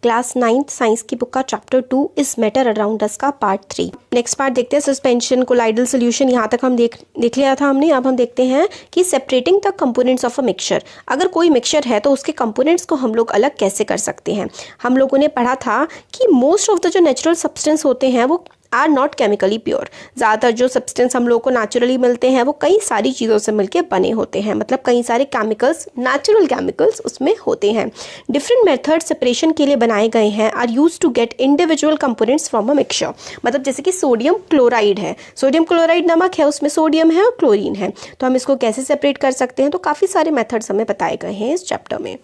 Class 9th science की book का chapter 2 is matter around us का पार्ट 3। नेक्स्ट पार्ट देखते हैं सस्पेंशन कोलाइडल सोल्यूशन। यहाँ तक हम देख लिया था हमने। अब हम देखते हैं कि separating the components of a mixture. अगर कोई मिक्सचर है तो उसके कंपोनेंट्स को हम लोग अलग कैसे कर सकते हैं। हम लोगों ने पढ़ा था कि मोस्ट ऑफ द जो नेचुरल सब्सटेंस होते हैं वो आर नॉट केमिकली प्योर। ज़्यादातर जो सब्सटेंस हम लोग को नेचुरली मिलते हैं वो कई सारी चीज़ों से मिलके बने होते हैं, मतलब कई सारे केमिकल्स, नेचुरल केमिकल्स उसमें होते हैं। डिफरेंट मेथड सेपरेशन के लिए बनाए गए हैं, are used to get individual components from a mixture. मतलब जैसे कि सोडियम क्लोराइड है, सोडियम क्लोराइड नमक है, उसमें सोडियम है और क्लोरीन है, तो हम इसको कैसे सेपरेट कर सकते हैं। तो काफ़ी सारे मेथड्स हमें बताए गए हैं इस चैप्टर में।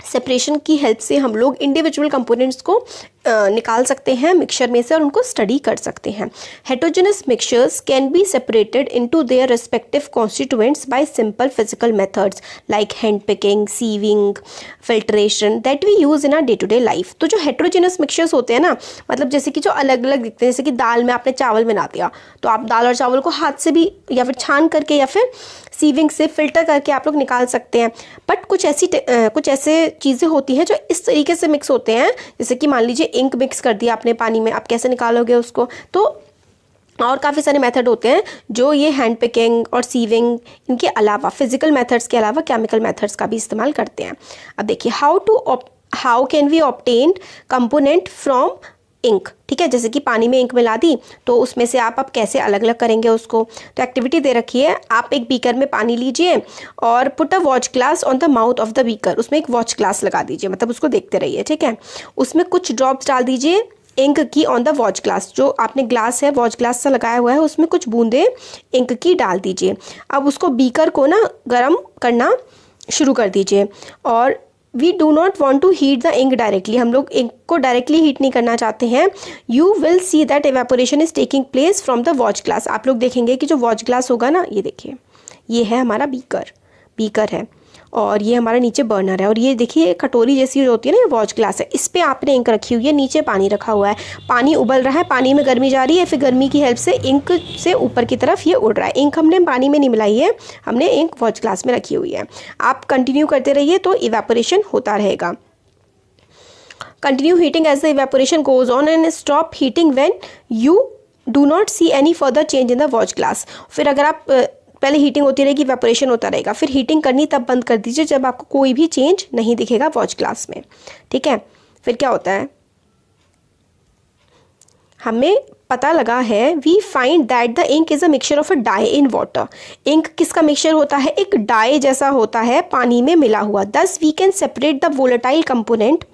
सेपरेशन की हेल्प से हम लोग इंडिविजुअल कंपोनेंट्स को निकाल सकते हैं मिक्सचर में से और उनको स्टडी कर सकते हैं। Heterogeneous mixtures can be separated into their respective constituents by simple physical methods like hand picking, sieving, filtration that we use in our day to day life. तो जो हेटेरोजेनस मिक्सचर्स होते हैं ना, मतलब जैसे कि जो अलग अलग दिखते हैं, जैसे कि दाल में आपने चावल बना दिया तो आप दाल और चावल को हाथ से भी या फिर छान करके या फिर सीविंग से फिल्टर करके आप लोग निकाल सकते हैं। बट कुछ ऐसे चीज़ें होती हैं जो इस तरीके से मिक्स होते हैं, जैसे कि मान लीजिए इंक मिक्स कर दिया आपने पानी में, आप कैसे निकालोगे उसको। तो और काफ़ी सारे मेथड होते हैं जो ये हैंड पिकिंग और सीविंग इनके अलावा, फिजिकल मेथड्स के अलावा केमिकल मेथड्स का भी इस्तेमाल करते हैं। अब देखिए how can we obtain component from ink. ठीक है, जैसे कि पानी में इंक मिला दी तो उसमें से आप कैसे अलग अलग करेंगे उसको। तो एक्टिविटी दे रखी है, आप एक बीकर में पानी लीजिए और put a watch glass on the mouth of the beaker. उसमें एक वॉच ग्लास लगा दीजिए, मतलब उसको देखते रहिए। ठीक है, उसमें कुछ ड्रॉप्स डाल दीजिए इंक की ऑन द वॉच ग्लास। जो आपने ग्लास है वॉच ग्लास सा लगाया हुआ है उसमें कुछ बूंदे इंक की डाल दीजिए। अब उसको बीकर को ना गर्म करना शुरू कर दीजिए और we do not want to heat the ink directly. हम लोग इंक को डायरेक्टली हीट नहीं करना चाहते हैं। You will see that evaporation is taking place from the watch glass. आप लोग देखेंगे कि जो वॉच ग्लास होगा ना, ये देखिए ये है हमारा बीकर है और ये हमारा नीचे बर्नर है और ये देखिए कटोरी जैसी जो होती है ना, ये वॉच ग्लास है। इस पे आपने इंक रखी हुई है, नीचे पानी रखा हुआ है, पानी उबल रहा है, पानी में गर्मी जा रही है, फिर गर्मी की हेल्प से इंक से ऊपर की तरफ ये उड़ रहा है। इंक हमने पानी में नहीं मिलाई है, हमने इंक वॉच ग्लास में रखी हुई है। आप कंटिन्यू करते रहिए तो इवेपोरेशन होता रहेगा। Continue heating as the evaporation goes on and stop heating when you do not see any further change in the watch glass. फिर अगर आप पहले हीटिंग होती रहेगी, इवेपोरेशन होता रहेगा, फिर हीटिंग करनी तब बंद कर दीजिए जब आपको कोई भी चेंज नहीं दिखेगा वॉच ग्लास में। ठीक है, फिर क्या होता है, हमें पता लगा है we find that the ink is a mixture of a dye in water. Ink किसका मिक्सचर होता है, एक डाई जैसा होता है पानी में मिला हुआ। Thus we can separate the volatile component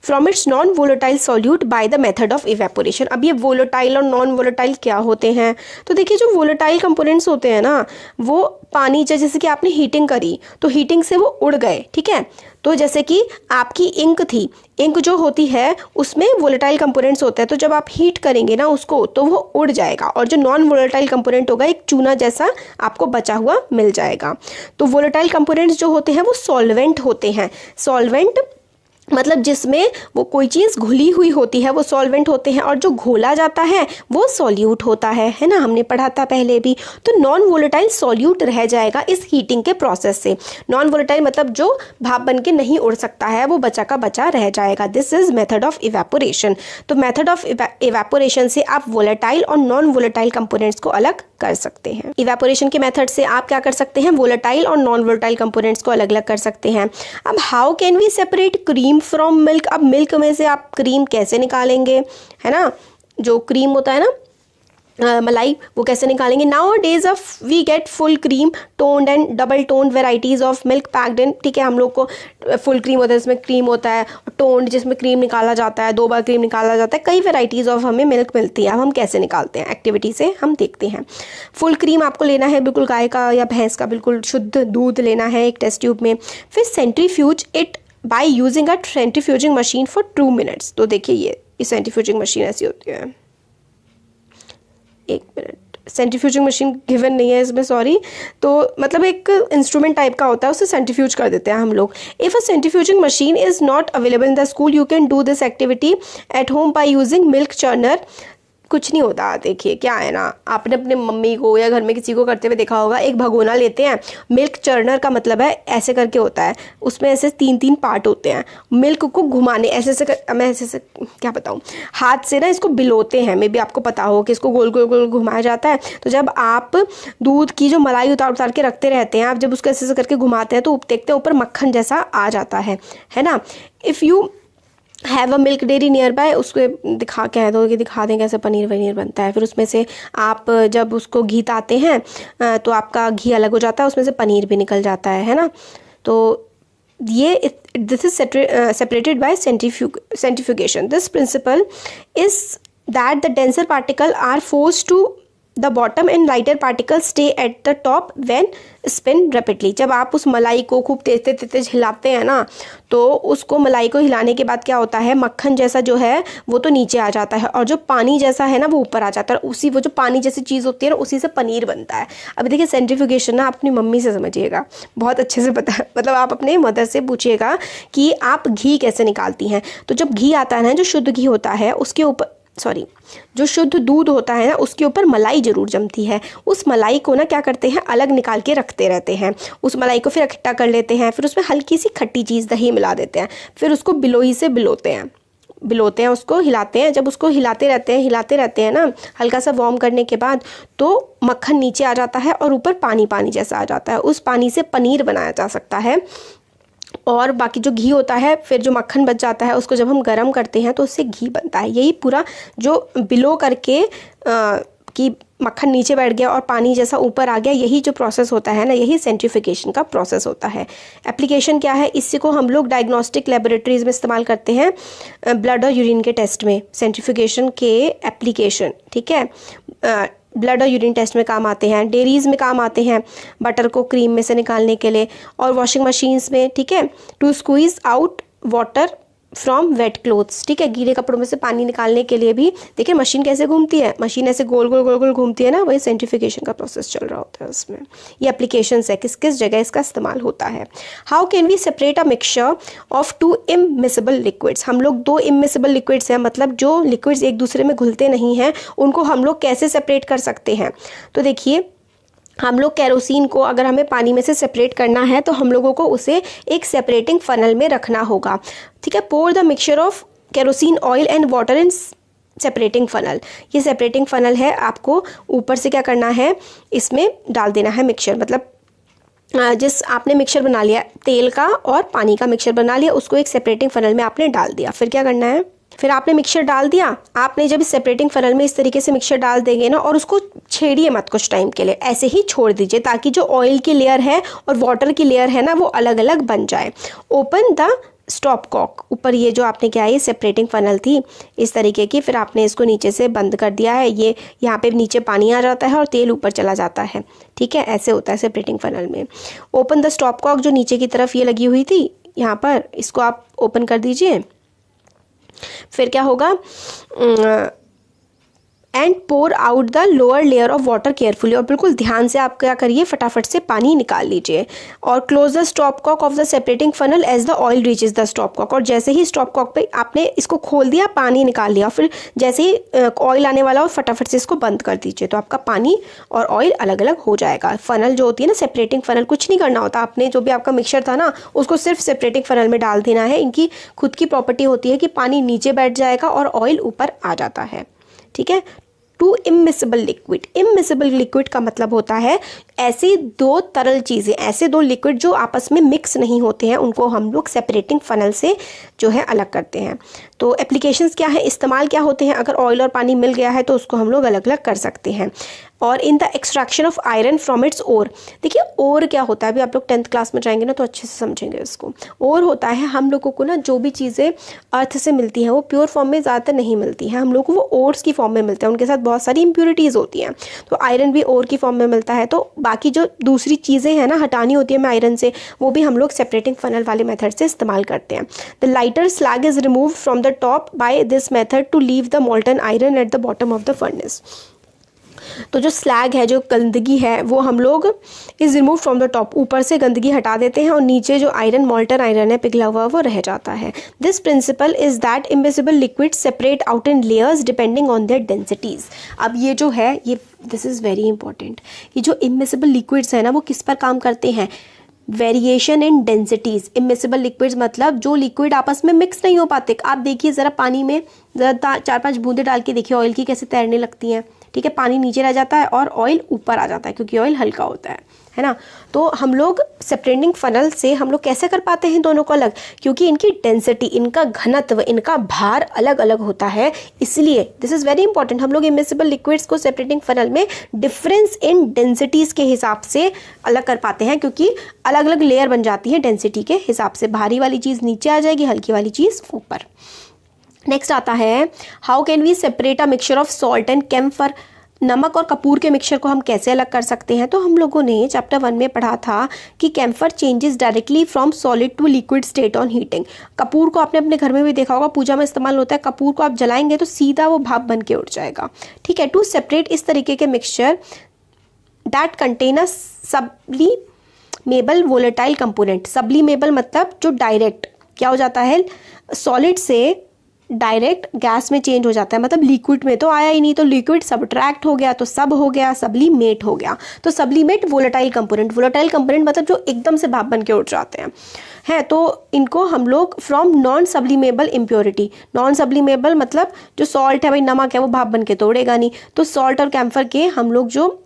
from its non volatile solute by the method of evaporation. अब ये वोलेटाइल और नॉन वोलेटाइल क्या होते हैं, तो देखिए जो वोलेटाइल कंपोनेंट्स होते हैं ना, वो पानी जैसे कि आपने हीटिंग करी तो हीटिंग से वो उड़ गए। ठीक है, तो जैसे कि आपकी इंक थी, इंक जो होती है उसमें वोलेटाइल कंपोनेंट्स होते हैं, तो जब आप हीट करेंगे ना उसको तो वो उड़ जाएगा और जो नॉन वोलेटाइल कंपोनेंट होगा एक चूना जैसा आपको बचा हुआ मिल जाएगा। तो वोलेटाइल कंपोनेंट्स जो होते हैं वो सॉल्वेंट होते हैं। सॉल्वेंट मतलब जिसमें वो कोई चीज़ घुली हुई होती है वो सॉल्वेंट होते हैं, और जो घोला जाता है वो सॉल्यूट होता है ना, हमने पढ़ा था पहले भी। तो नॉन वोलेटाइल सॉल्यूट रह जाएगा इस हीटिंग के प्रोसेस से। नॉन वोलेटाइल मतलब जो भाप बन के नहीं उड़ सकता है, वो बचा का बचा रह जाएगा। This is method of evaporation. तो मेथड ऑफ इवेपोरेशन से आप वोलेटाइल और नॉन वोलेटाइल कंपोनेंट्स को अलग कर सकते हैं। इवेपोरेशन के मेथड से आप क्या कर सकते हैं, वोलेटाइल और नॉन वोलेटाइल कंपोनेंट्स को अलग अलग कर सकते हैं। अब how can we separate cream from milk. अब मिल्क में से आप क्रीम कैसे निकालेंगे, है ना, जो क्रीम होता है ना मलाई, वो कैसे निकालेंगे। Nowadays of we get full cream, toned and double toned varieties of milk packed in. ठीक है, हम लोग को फुल क्रीम होता है जिसमें क्रीम होता है, टोन्ड जिसमें क्रीम निकाला जाता है, 2 बार क्रीम निकाला जाता है, कई वेराइटीज़ ऑफ हमें मिल्क मिलती है। अब हम कैसे निकालते हैं, एक्टिविटी से हम देखते हैं। फुल क्रीम आपको लेना है, बिल्कुल गाय का या भैंस का बिल्कुल शुद्ध दूध लेना है एक टेस्ट ट्यूब में। फिर centrifuge it by using a centrifuging machine for 2 minutes. तो देखिए ये सेंट्रीफ्यूजिंग मशीन ऐसी होती है, 1 मिनट, सेंट्रीफ्यूजिंग मशीन गिवन नहीं है इसमें, सॉरी। तो मतलब एक इंस्ट्रूमेंट टाइप का होता है, उसे सेंट्रीफ्यूज कर देते हैं हम लोग। If a centrifuging machine is not available in the school, you can do this activity at home by using milk churner कुछ नहीं होता। देखिए क्या है ना, आपने अपने मम्मी को या घर में किसी को करते हुए देखा होगा, एक भगोना लेते हैं, मिल्क चर्नर का मतलब है ऐसे करके होता है, उसमें ऐसे 3-3 पार्ट होते हैं, मिल्क को घुमाने मैं ऐसे क्या बताऊँ, हाथ से ना इसको बिलोते हैं, मे बी आपको पता हो कि इसको गोल गोल गोल घुमाया जाता है। तो जब आप दूध की जो मलाई उतार उतार के रखते रहते हैं, आप जब उसको ऐसे करके घुमाते हैं तो देखते हैं ऊपर मक्खन जैसा आ जाता है ना। If you have a milk dairy near by, उसको कह दो कि दिखा दें कैसे पनीर वनीर बनता है, फिर उसमें से आप जब उसको घी ताते हैं तो आपका घी अलग हो जाता है, उसमें से पनीर भी निकल जाता है ना। तो ये this is separated by centrifugation. This principle is that the denser particle are forced to the bottom and lighter particle stay at the top when spin rapidly. जब आप उस मलाई को खूब तेज तेज हिलाते हैं ना, तो उसको मलाई को हिलाने के बाद क्या होता है, मक्खन जैसा जो है वो तो नीचे आ जाता है और जो पानी जैसा है ना वो ऊपर आ जाता है। उसी वो जो पानी जैसी चीज़ होती है ना, उसी से पनीर बनता है। अभी देखिए सेंट्रीफ्यूगेशन ना आप अपनी मम्मी से समझिएगा, बहुत अच्छे से पता है, मतलब आप अपने मदर से पूछिएगा कि आप घी कैसे निकालती हैं। तो जब घी आता है ना, जो शुद्ध घी होता है उसके ऊपर जो शुद्ध दूध होता है ना, उसके ऊपर मलाई जरूर जमती है। उस मलाई को ना क्या करते हैं, अलग निकाल के रखते रहते हैं। उस मलाई को फिर इकट्ठा कर लेते हैं, फिर उसमें हल्की सी खट्टी चीज़ दही मिला देते हैं, फिर उसको बिलोई से बिलोते हैं, उसको हिलाते हैं। जब उसको हिलाते रहते हैं ना, हल्का सा वार्म करने के बाद, तो मक्खन नीचे आ जाता है और ऊपर पानी पानी जैसा आ जाता है। उस पानी से पनीर बनाया जा सकता है। और बाकी जो घी होता है, फिर जो मक्खन बच जाता है, उसको जब हम गर्म करते हैं तो उससे घी बनता है। यही पूरा जो बिलो करके कि मक्खन नीचे बैठ गया और पानी जैसा ऊपर आ गया, यही जो प्रोसेस होता है ना, यही सेंट्रीफिकेशन का प्रोसेस होता है। एप्लीकेशन क्या है, इसी को हम लोग डायग्नोस्टिक लेबोरेटरीज में इस्तेमाल करते हैं, ब्लड और यूरिन के टेस्ट में सेंट्रीफिकेशन के एप्लीकेशन, ठीक है। ब्लड और यूरिन टेस्ट में काम आते हैं, डेयरीज में काम आते हैं बटर को क्रीम में से निकालने के लिए, और वॉशिंग मशीन्स में, ठीक है, to squeeze out water from wet clothes, ठीक है, गीले कपड़ों में से पानी निकालने के लिए भी। देखिए मशीन कैसे घूमती है, मशीन ऐसे गोल गोल गोल गोल घूमती है ना, वही सेंट्रीफिकेशन का प्रोसेस चल रहा होता है उसमें। ये एप्लीकेशंस है, किस किस जगह इसका इस्तेमाल होता है। How can we separate a mixture of 2 immiscible liquids. हम लोग 2 इममिसिबल लिक्विड्स हैं, मतलब जो लिक्विड्स एक दूसरे में घुलते नहीं हैं, उनको हम लोग कैसे सेपरेट कर सकते हैं। तो देखिए हम लोग केरोसिन को अगर हमें पानी में से सेपरेट करना है तो हम लोगों को उसे एक सेपरेटिंग फनल में रखना होगा, ठीक है। Pour the mixture of kerosene oil and water in separating funnel. ये सेपरेटिंग फनल है, आपको ऊपर से क्या करना है, इसमें डाल देना है मिक्सचर, मतलब जिस आपने मिक्सचर बना लिया तेल का और पानी का मिक्सचर बना लिया, उसको एक सेपरेटिंग फनल में आपने डाल दिया। फिर क्या करना है, फिर आपने मिक्सचर डाल दिया, आपने जब इस सेपरेटिंग फनल में इस तरीके से मिक्सचर डाल देंगे ना, और उसको छेड़िए मत कुछ टाइम के लिए, ऐसे ही छोड़ दीजिए ताकि जो ऑयल की लेयर है और वाटर की लेयर है ना वो अलग अलग बन जाए। ओपन द स्टॉप कॉक, ऊपर ये जो आपने क्या है, ये सेपरेटिंग फनल थी इस तरीके की, फिर आपने इसको नीचे से बंद कर दिया है। ये यहाँ पे नीचे पानी आ जाता है और तेल ऊपर चला जाता है, ठीक है, ऐसे होता है सेपरेटिंग फनल में। ओपन द स्टॉप कॉक, जो नीचे की तरफ ये लगी हुई थी यहाँ पर, इसको आप ओपन कर दीजिए। फिर क्या होगा, and pour out the lower layer of water carefully, और बिल्कुल ध्यान से आप क्या करिए, फटाफट से पानी निकाल लीजिए। और close the stopcock of the separating funnel as the oil reaches the stopcock, और जैसे ही स्टॉप कॉक पे आपने इसको खोल दिया, पानी निकाल लिया, फिर जैसे ही ऑयल आने वाला हो फटाफट से इसको बंद कर दीजिए, तो आपका पानी और ऑयल अलग अलग हो जाएगा। फनल जो होती है ना, सेपरेटिंग फनल, कुछ नहीं करना होता, आपने जो भी आपका मिक्सचर था ना उसको सिर्फ सेपरेटिंग फनल में डाल देना है। इनकी खुद की प्रॉपर्टी होती है कि पानी नीचे बैठ जाएगा और ऑयल ऊपर आ जाता है, ठीक है। 2 इममिसिबल लिक्विड, इममिसिबल लिक्विड का मतलब होता है ऐसी 2 तरल चीज़ें, ऐसे 2 लिक्विड जो आपस में मिक्स नहीं होते हैं, उनको हम लोग सेपरेटिंग फनल से जो है अलग करते हैं। तो एप्लीकेशंस क्या है, इस्तेमाल क्या होते हैं, अगर ऑयल और पानी मिल गया है तो उसको हम लोग अलग अलग कर सकते हैं। और in the extraction of iron from its ore, देखिए ओर क्या होता है, अभी आप लोग 10th क्लास में जाएंगे ना तो अच्छे से समझेंगे इसको। ओर होता है हम लोगों को ना जो भी चीज़ें अर्थ से मिलती हैं वो प्योर फॉर्म में ज़्यादातर नहीं मिलती हैं, हम लोग को वो ओर्स की फॉर्म में मिलते हैं, उनके साथ बहुत सारी इम्प्योरिटीज़ होती हैं। तो आयरन भी ओर की फॉर्म में मिलता है, तो बाकी जो दूसरी चीज़ें हैं ना हटानी होती है हमें आयरन से, वो भी हम लोग सेपरेटिंग फनल वाले मेथड से इस्तेमाल करते हैं। The lighter slag is remove from the top by this method to leave the molten iron at the bottom of the furnace. तो जो स्लैग है, जो गंदगी है, वो हम लोग is remove from the top, ऊपर से गंदगी हटा देते हैं और नीचे जो आयरन, मॉल्टन आयरन है पिघला हुआ, वो रह जाता है। This principle is that immiscible liquid separate out in layers depending on their densities. अब ये जो है, ये दिस इज़ वेरी इंपॉर्टेंट, ये जो इम्मिसिबल लिक्विड्स है ना, वो किस पर काम करते हैं? Variation in densities. Immiscible liquids मतलब जो लिक्विड आपस में मिक्स नहीं हो पाते। आप देखिए ज़रा पानी में ज़रा 4-5 बूंदे डाल के देखिए ऑयल की कैसे तैरने लगती हैं, ठीक है। पानी नीचे रह जाता है और ऑयल ऊपर आ जाता है क्योंकि ऑयल हल्का होता है ना। तो हम लोग सेपरेटिंग फनल से हम लोग कैसे कर पाते हैं दोनों को अलग? क्योंकि इनकी डेंसिटी, इनका घनत्व, इनका भार अलग अलग होता है। इसलिए दिस इज़ वेरी इंपॉर्टेंट, हम लोग इमिसिबल लिक्विड्स को सेपरेटिंग फनल में डिफरेंस इन डेंसिटीज़ के हिसाब से अलग कर पाते हैं, क्योंकि अलग अलग लेयर बन जाती है डेंसिटी के हिसाब से। भारी वाली चीज़ नीचे आ जाएगी, हल्की वाली चीज़ ऊपर। नेक्स्ट आता है, how can we separate a mixture of salt and camphor. नमक और कपूर के मिक्सचर को हम कैसे अलग कर सकते हैं? तो हम लोगों ने चैप्टर 1 में पढ़ा था कि camphor changes directly from solid to liquid state on heating. कपूर को आपने अपने घर में भी देखा होगा, पूजा में इस्तेमाल होता है। कपूर को आप जलाएंगे तो सीधा वो भाप बन के उठ जाएगा, ठीक है। टू सेपरेट इस तरीके के mixture that contain a sublimable volatile component. Sublimable मतलब जो डायरेक्ट क्या हो जाता है, सॉलिड से डायरेक्ट गैस में चेंज हो जाता है, मतलब लिक्विड में तो आया ही नहीं, तो लिक्विड सब्ट्रैक्ट हो गया तो सब हो गया, सब्लिमेट हो गया। तो sublimate volatile component, volatile component मतलब जो एकदम से भाप बन के उठ जाते हैं तो इनको हम लोग from non sublimable impurity. Non sublimable मतलब जो सॉल्ट है, भाई नमक है, वो भाप बन के तो उड़ेगा नहीं। तो सॉल्ट और कैम्फर के हम लोग जो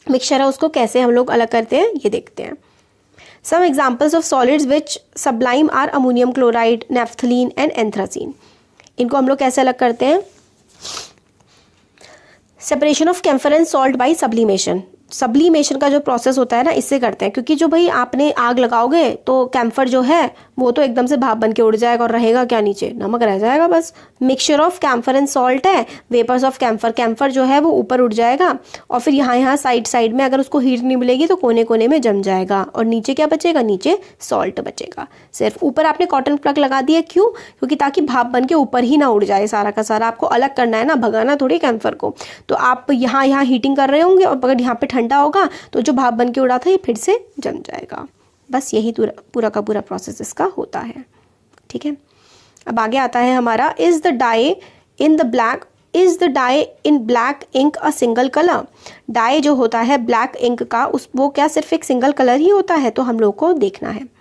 मिक्सचर है उसको कैसे हम लोग अलग करते हैं, ये देखते हैं। Some examples of solids which sublime are ammonium chloride, naphthalene and anthracene. इनको हम लोग कैसे अलग करते हैं? Separation of camphor and salt by sublimation. Sublimation का जो प्रोसेस होता है ना, इससे करते हैं, क्योंकि जो भाई आपने आग लगाओगे तो कैम्फर जो है वो तो एकदम से भाप बन के उड़ जाएगा और रहेगा क्या नीचे? नमक रह जाएगा बस। Mixture of camphor and salt है, वेपर्स ऑफ कैम्फर, कैम्फर जो है वो ऊपर उड़ जाएगा और फिर यहाँ साइड में अगर उसको हीट नहीं मिलेगी तो कोने कोने में जम जाएगा और नीचे क्या बचेगा? नीचे सॉल्ट बचेगा। सिर्फ ऊपर आपने कॉटन प्लग लगा दिया, क्यों? क्योंकि ताकि भाप बन के ऊपर ही ना उड़ जाए सारा का सारा। आपको अलग करना है ना, भगाना थोड़ी कैम्फर को। तो आप यहाँ हीटिंग कर रहे होंगे और अगर यहाँ पे ठंडा होगा तो जो भाप बन के उड़ा था ये फिर से जम जाएगा। बस यही पूरा का पूरा प्रोसेस इसका होता है, ठीक है। अब आगे आता है हमारा, is the dye in black ink a single colour. Dye जो होता है ब्लैक इंक का, वो क्या सिर्फ एक सिंगल कलर ही होता है? तो हम लोग को देखना है।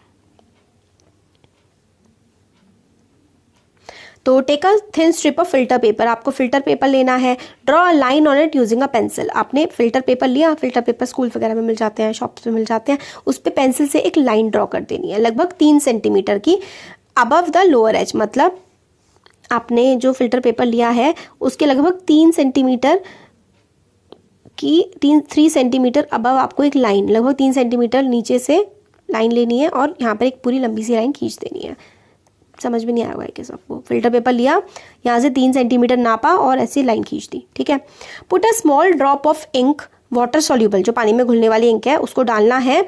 तो take a thin strip of filter paper. आपको फिल्टर पेपर लेना है। Draw a line on it using a pencil. आपने फिल्टर पेपर लिया, फिल्टर पेपर स्कूल वगैरह में मिल जाते हैं, शॉप्स में मिल जाते हैं। उस पर पेंसिल से एक लाइन ड्रॉ कर देनी है लगभग 3 सेंटीमीटर की, अबव द लोअर एज। मतलब आपने जो फिल्टर पेपर लिया है उसके लगभग 3 सेंटीमीटर की 3 सेंटीमीटर अबव आपको एक लाइन, लगभग 3 सेंटीमीटर नीचे से लाइन लेनी है और यहाँ पर एक पूरी लंबी सी लाइन खींच देनी है। समझ में नहीं आया होगा कि सबको। फिल्टर पेपर लिया, यहाँ से 3 सेंटीमीटर नापा और ऐसी लाइन खींच दी, ठीक है। Put a small drop of ink, water soluble, जो पानी में घुलने वाली इंक है, उसको डालना है।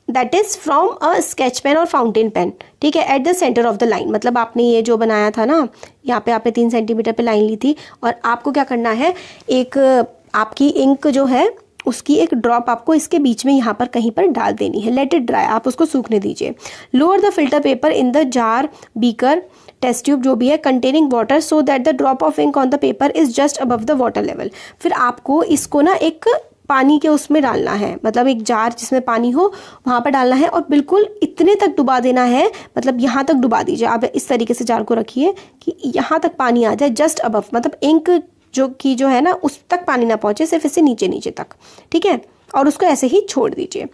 That is from a sketch pen और फाउंटेन पेन, ठीक है, at the centre of the line. मतलब आपने ये जो बनाया था ना, यहाँ पे आपने 3 सेंटीमीटर पे लाइन ली थी और आपको क्या करना है, एक आपकी इंक जो है उसकी एक ड्रॉप आपको इसके बीच में यहाँ पर कहीं पर डाल देनी है। लेट इट ड्राई, आप उसको सूखने दीजिए। Lower the filter paper in the jar, beaker, test tube जो भी है, containing water, so that the drop of ink on the paper is just above the water level. फिर आपको इसको ना एक पानी के उसमें डालना है, मतलब एक जार जिसमें पानी हो वहाँ पर डालना है और बिल्कुल इतने तक डुबा देना है, मतलब यहाँ तक डुबा दीजिए। आप इस तरीके से जार को रखिए कि यहाँ तक पानी आ जाए, जस्ट अबव, मतलब इंक जो है ना उस तक पानी ना पहुंचे, सिर्फ इससे नीचे तक, ठीक है। और उसको ऐसे ही छोड़ दीजिए।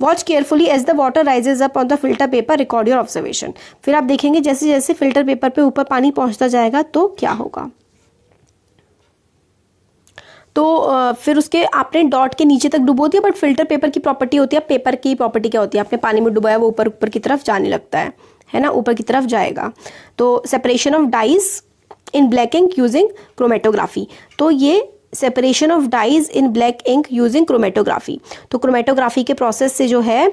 Watch carefully as the water rises up on the filter paper, record your observation. फिर आप देखेंगे जैसे जैसे फिल्टर पेपर पे ऊपर पानी पहुंचता जाएगा तो क्या होगा। तो फिर उसके आपने डॉट के नीचे तक डुबो दिया, बट फिल्टर पेपर की प्रॉपर्टी होती है, पेपर की प्रॉपर्टी क्या होती है, आपने पानी में डुबाया वो ऊपर की तरफ जाने लगता है ना, ऊपर की तरफ जाएगा। तो separation of dyes in black ink using chromatography. तो ये separation of dyes in black ink using chromatography, तो क्रोमेटोग्राफी के प्रोसेस से जो है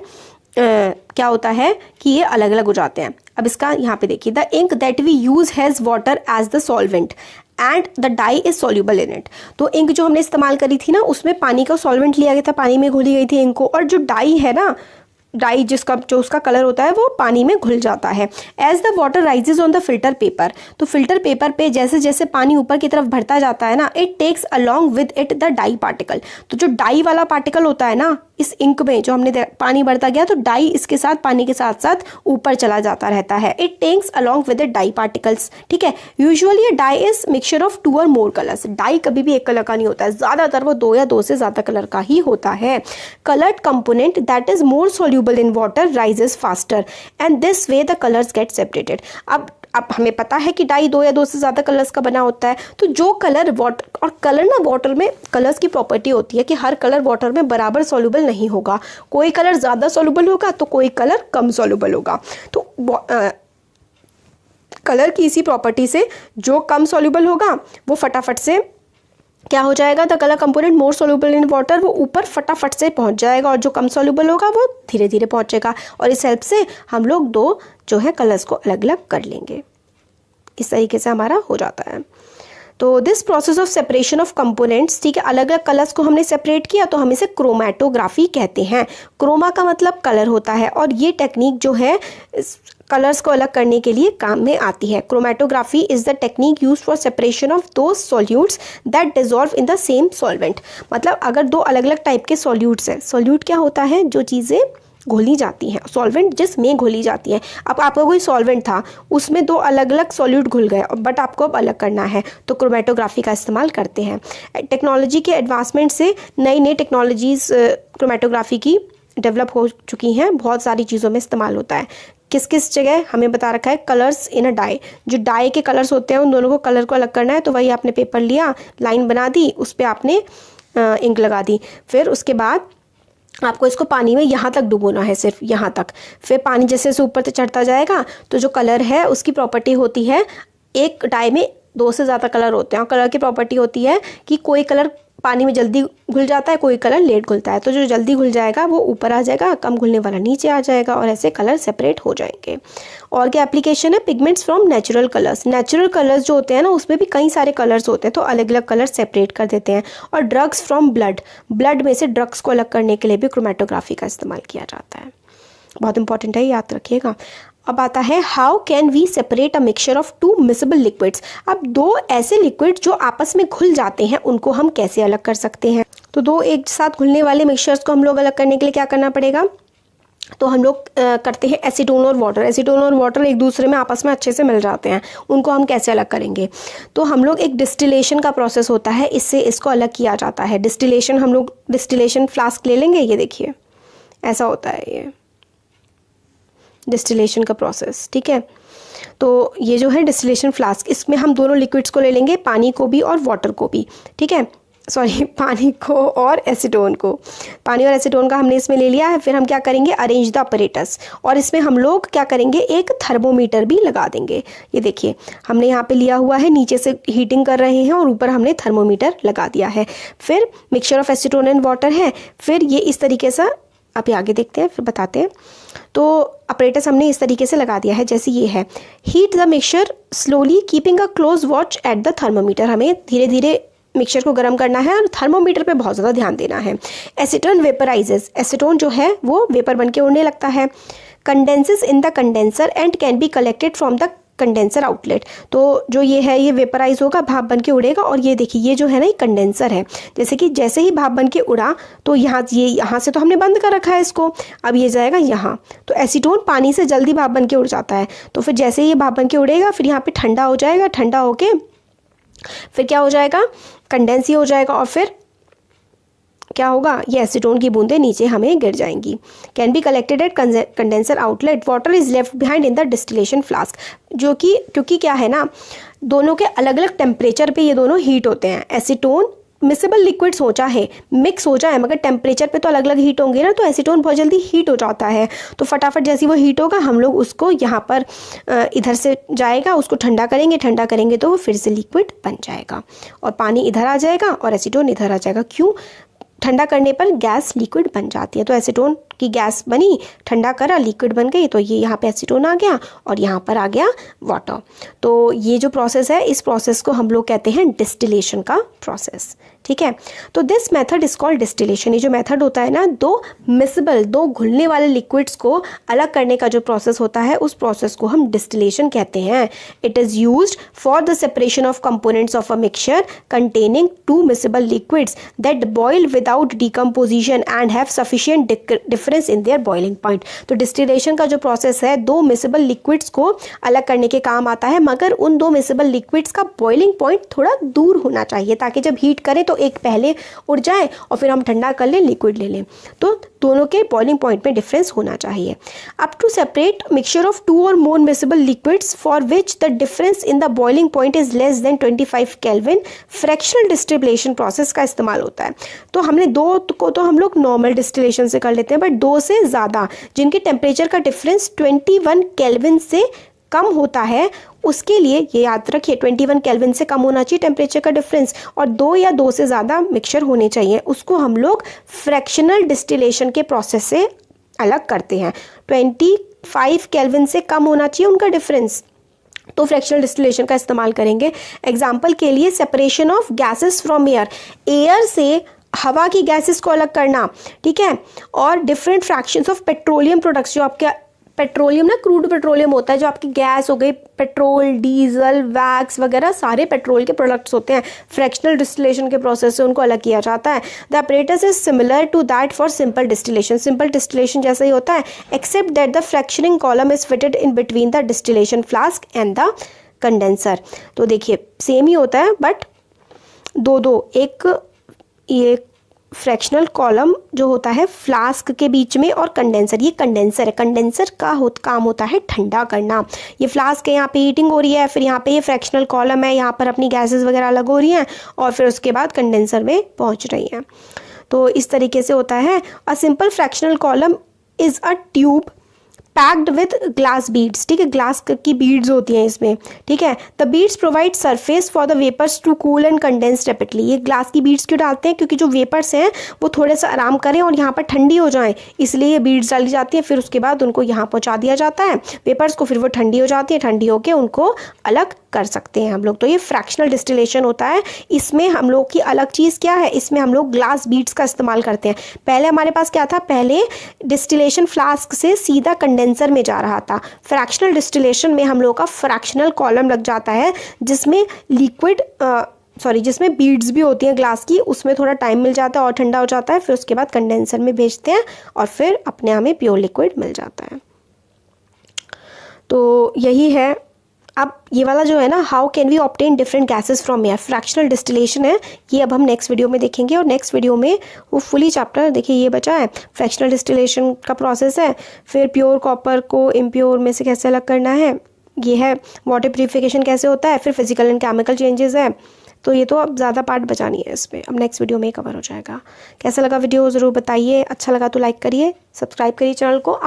क्या होता है कि ये अलग अलग हो जाते हैं। अब इसका यहाँ पे देखिए, the ink that we use has water as the solvent and the dye is soluble in it. तो इंक जो हमने इस्तेमाल करी थी ना, उसमें पानी का सॉल्वेंट लिया गया था, पानी में घोली गई थी इंक को, और जो डाई है ना, डाई जिसका जो उसका कलर होता है वो पानी में घुल जाता है। As the water rises on the filter paper, तो फिल्टर पेपर पे जैसे जैसे पानी ऊपर की तरफ बढ़ता जाता है ना, it takes along with it the dye particle. तो जो डाई वाला पार्टिकल होता है ना इस इंक में, जो हमने पानी बढ़ता गया तो डाई इसके साथ, पानी के साथ साथ ऊपर चला जाता रहता है। It takes along with the dye particles, ठीक है। यूजुअली ये डाई इज मिक्सचर ऑफ 2 और मोर कलर्स। डाई कभी भी एक कलर का नहीं होता है, ज्यादातर वो 2 या 2 से ज्यादा कलर का ही होता है। Coloured component that is more soluble in water rises faster and this way the colours get separated. अब हमें पता है कि डाई 2 या 2 से ज़्यादा कलर्स का बना होता है, तो जो कलर वाटर, और कलर ना वाटर में कलर्स की प्रॉपर्टी होती है कि हर कलर वाटर में बराबर सॉल्युबल नहीं होगा, कोई कलर ज़्यादा सॉल्युबल होगा तो कोई कलर कम सॉल्युबल होगा। तो कलर की इसी प्रॉपर्टी से जो कम सॉल्युबल होगा वो फटाफट से क्या हो जाएगा, the colour component more soluble in water, वो ऊपर फटाफट से पहुंच जाएगा, और जो कम सोल्यूबल होगा वो धीरे धीरे पहुंचेगा। और इस हेल्प से हम लोग 2 जो है कलर्स को अलग अलग कर लेंगे। इस तरीके से हमारा हो जाता है। तो this process of separation of components, ठीक है, अलग अलग कलर्स को हमने सेपरेट किया तो हम इसे क्रोमैटोग्राफी कहते हैं। क्रोमा का मतलब कलर होता है, और ये टेक्निक जो है कलर्स को अलग करने के लिए काम में आती है। Chromatography is the technique used for separation of those solutes that dissolve in the same solvent. मतलब अगर 2 अलग अलग टाइप के सॉल्यूट्स हैं, सॉल्यूट क्या होता है, जो चीज़ें घोली जाती हैं, सॉल्वेंट जिसमें घोली जाती है। अब आपका कोई सॉल्वेंट था, उसमें 2 अलग अलग सॉल्यूट घुल गए, बट आपको अब अलग करना है, तो क्रोमैटोग्राफी का इस्तेमाल करते हैं। टेक्नोलॉजी के एडवांसमेंट से नई नई टेक्नोलॉजीज क्रोमैटोग्राफी की डेवलप हो चुकी हैं, बहुत सारी चीज़ों में इस्तेमाल होता है। किस किस जगह हमें बता रखा है, कलर्स इन अ डाई, जो डाई के कलर्स होते हैं उन दोनों को कलर को अलग करना है, तो वही आपने पेपर लिया, लाइन बना दी, उस पर आपने इंक लगा दी, फिर उसके बाद आपको इसको पानी में यहाँ तक डुबोना है, सिर्फ यहाँ तक। फिर पानी जैसे जैसे ऊपर से चढ़ता जाएगा तो जो कलर है उसकी प्रॉपर्टी होती है, एक डाई में 2 से ज़्यादा कलर होते हैं, और कलर की प्रॉपर्टी होती है कि कोई कलर पानी में जल्दी घुल जाता है, कोई कलर लेट घुलता है। तो जो जल्दी घुल जाएगा वो ऊपर आ जाएगा, कम घुलने वाला नीचे आ जाएगा, और ऐसे कलर सेपरेट हो जाएंगे। और क्या एप्लीकेशन है, pigments from natural colours. Natural colours जो होते हैं ना, उसमें भी कई सारे कलर्स होते हैं, तो अलग अलग कलर सेपरेट कर देते हैं। और ड्रग्स फ्रॉम ब्लड, ब्लड में से ड्रग्स को अलग करने के लिए भी क्रोमैटोग्राफी का इस्तेमाल किया जाता है। बहुत इंपॉर्टेंट है, याद रखिएगा। अब आता है how can we separate a mixture of 2 miscible liquids. अब 2 ऐसे लिक्विड जो आपस में घुल जाते हैं उनको हम कैसे अलग कर सकते हैं। तो 2 एक साथ घुलने वाले मिक्सचर्स को हम लोग अलग करने के लिए क्या करना पड़ेगा, तो हम लोग करते हैं एसीटोन और वाटर। एसीटोन और वाटर एक दूसरे में आपस में अच्छे से मिल जाते हैं, उनको हम कैसे अलग करेंगे, तो हम लोग एक डिस्टिलेशन का प्रोसेस होता है, इससे इसको अलग किया जाता है। डिस्टिलेशन, हम लोग डिस्टिलेशन फ्लास्क ले लेंगे, ये देखिए ऐसा होता है ये डिस्टिलेशन का प्रोसेस, ठीक है। तो ये जो है डिस्टिलेशन फ्लास्क, इसमें हम दोनों लिक्विड्स को ले लेंगे, पानी को भी और वाटर को भी, ठीक है, सॉरी पानी को और एसीटोन को, पानी और एसीटोन का हमने इसमें ले लिया है। फिर हम क्या करेंगे, अरेंज द अपरेटस, और इसमें हम लोग क्या करेंगे, एक थर्मोमीटर भी लगा देंगे। ये देखिए हमने यहाँ पे लिया हुआ है, नीचे से हीटिंग कर रहे हैं और ऊपर हमने थर्मोमीटर लगा दिया है। फिर mixture of acetone and water है, फिर ये इस तरीके से, आप आगे देखते हैं फिर बताते हैं। तो अपरेटस हमने इस तरीके से लगा दिया है, जैसे ये है। Heat the mixture slowly keeping a close watch at the thermometer, हमें धीरे धीरे मिक्सचर को गर्म करना है और थर्मोमीटर पे बहुत ज़्यादा ध्यान देना है। एसीटोन वेपराइजेस, एसीटोन जो है वो वेपर बन के उड़ने लगता है। Condenses in the condenser and can be collected from the condenser outlet, तो जो ये है ये वेपराइज होगा, भाप बन के उड़ेगा। और ये देखिए ये जो है ना ये कंडेंसर है, जैसे कि जैसे ही भाप बन के उड़ा तो यहाँ से तो हमने बंद कर रखा है इसको, अब ये जाएगा यहाँ। तो एसीटोन पानी से जल्दी भाप बन के उड़ जाता है, तो फिर जैसे ही ये भाप बन के उड़ेगा फिर यहाँ पे ठंडा हो जाएगा, ठंडा होके फिर क्या हो जाएगा, कंडेंस ही हो जाएगा, और फिर क्या होगा, ये एसीटोन की बूंदें नीचे हमें गिर जाएंगी। Can be collected at condenser outlet, water is left behind in the distillation flask, जो कि क्योंकि क्या है ना, दोनों के अलग अलग टेम्परेचर पे ये दोनों हीट होते हैं। एसीटोन मिसेबल लिक्विड सोचा है, मिक्स हो जाए, मगर टेम्परेचर पे तो अलग अलग हीट होंगे ना, तो एसीटोन बहुत जल्दी हीट हो जाता है। तो फटाफट जैसे वो हीट होगा हम लोग उसको यहाँ पर इधर से जाएगा, उसको ठंडा करेंगे तो वो फिर से लिक्विड बन जाएगा, और पानी इधर आ जाएगा और एसीटोन इधर आ जाएगा। क्यों, ठंडा करने पर गैस लिक्विड बन जाती है, तो एसीटोन की गैस बनी, ठंडा करा, लिक्विड बन गई, तो ये यहाँ पे एसीटोन आ गया और यहाँ पर आ गया वाटर। तो ये जो प्रोसेस है, इस प्रोसेस को हम लोग कहते हैं डिस्टिलेशन का प्रोसेस। ठीक है, तो this method is called distillation. ये जो मेथड होता है ना, दो मिसिबल, दो घुलने वाले लिक्विड्स को अलग करने का जो प्रोसेस होता है, उस प्रोसेस को हम डिस्टिलेशन कहते हैं। It is used for the separation of components of a mixture containing two miscible liquids that boil without decomposition and have sufficient difference in their boiling point. तो डिस्टिलेशन का जो प्रोसेस है, दो miscible liquids को अलग करने के काम आता है, मगर उन दो मिसिबल लिक्विड्स का बॉइलिंग पॉइंट थोड़ा दूर होना चाहिए, ताकि जब हीट करें तो एक पहले उड़ जाए और फिर हम ठंडा कर लें, लिक्विड ले लें। तो दोनों के बॉइलिंग पॉइंट में डिफरेंस होना चाहिए। Up to separate mixture of two or more miscible liquids for which the difference in the boiling point is less than 25 kelvin, fractional distillation process का इस्तेमाल होता है। तो हमने दो को तो हम लोग नॉर्मल डिस्टिलेशन से कर लेते हैं, बट दो से ज़्यादा जिनके टेम्परेचर का डिफरेंस 21 केल्विन से कम होता है, उसके लिए ये याद रखिए 21 केल्विन से कम होना चाहिए टेम्परेचर का डिफरेंस, और दो या दो से ज़्यादा मिक्सचर होने चाहिए। उसको हम लोग फ्रैक्शनल डिस्टिलेशन के प्रोसेस से अलग करते हैं। 25 केल्विन से कम होना चाहिए उनका डिफरेंस, तो फ्रैक्शनल डिस्टिलेशन का इस्तेमाल करेंगे। एग्जाम्पल के लिए separation of gases from air, air से हवा की गैसेस को अलग करना, ठीक है, और different fractions of petroleum products, जो आपके पेट्रोलियम ना, क्रूड पेट्रोलियम होता है, जो आपकी गैस हो गई, पेट्रोल, डीजल, वैक्स वगैरह सारे पेट्रोल के प्रोडक्ट्स होते हैं, फ्रैक्शनल डिस्टिलेशन के प्रोसेस से उनको अलग किया जाता है। The apparatus is similar to that for simple distillation, simple distillation जैसा ही होता है, except that the fractionating column is fitted in between the distillation flask and the condenser. तो देखिए सेम ही होता है, बट दो एक ये फ्रैक्शनल कॉलम जो होता है फ्लास्क के बीच में, और कंडेंसर, ये कंडेंसर है, कंडेंसर का काम होता है ठंडा करना। ये फ्लास्क है, यहाँ पे हीटिंग हो रही है, फिर यहाँ पे ये फ्रैक्शनल कॉलम है, यहाँ पर अपनी गैसेस वगैरह अलग हो रही हैं, और फिर उसके बाद कंडेंसर में पहुँच रही हैं। तो इस तरीके से होता है। A simple fractional column is a tube packed with glass beads, ठीक है, ग्लास की बीड्स होती हैं इसमें, ठीक है। The beads provide surface for the vapours to cool and condense rapidly. ये ग्लास की बीड्स क्यों डालते हैं? क्योंकि जो वेपर्स हैं वो थोड़े सा आराम करें और यहाँ पर ठंडी हो जाएं, इसलिए ये बीड्स डाली जाती हैं। फिर उसके बाद उनको यहाँ पहुँचा दिया जाता है वेपर्स को, फिर वो ठंडी हो जाती है, ठंडी होकर उनको अलग कर सकते हैं हम लोग। तो ये फ्रैक्शनल डिस्टिलेशन होता है। इसमें हम लोग की अलग चीज़ क्या है, इसमें हम लोग ग्लास बीड्स का इस्तेमाल करते हैं। पहले हमारे पास क्या था, पहले डिस्टिलेशन फ्लास्क से सीधा कंडेंसर में जा रहा था। फ्रैक्शनल डिस्टिलेशन में हम लोग का फ्रैक्शनल कॉलम लग जाता है, जिसमें जिसमें बीड्स भी होती हैं ग्लास की, उसमें थोड़ा टाइम मिल जाता है और ठंडा हो जाता है, फिर उसके बाद कंडेंसर में भेजते हैं और फिर अपने हमें प्योर लिक्विड मिल जाता है। तो यही है। अब ये वाला जो है ना, how can we obtain different gases from air, fractional distillation है, ये अब हम नेक्स्ट वीडियो में देखेंगे। और नेक्स्ट वीडियो में वो फुली चैप्टर देखिए, ये बचा है, फ्रैक्शनल डिस्टिलेशन का प्रोसेस है, फिर प्योर कॉपर को इम्प्योर में से कैसे अलग करना है, ये है वाटर प्यूरिफिकेशन कैसे होता है, फिर फिजिकल एंड केमिकल चेंजेस है। तो ये तो अब ज़्यादा पार्ट बचा नहीं है इसमें, अब नेक्स्ट वीडियो में कवर हो जाएगा। कैसा लगा वीडियो ज़रूर बताइए, अच्छा लगा तो लाइक करिए, सब्सक्राइब करिए चैनल को।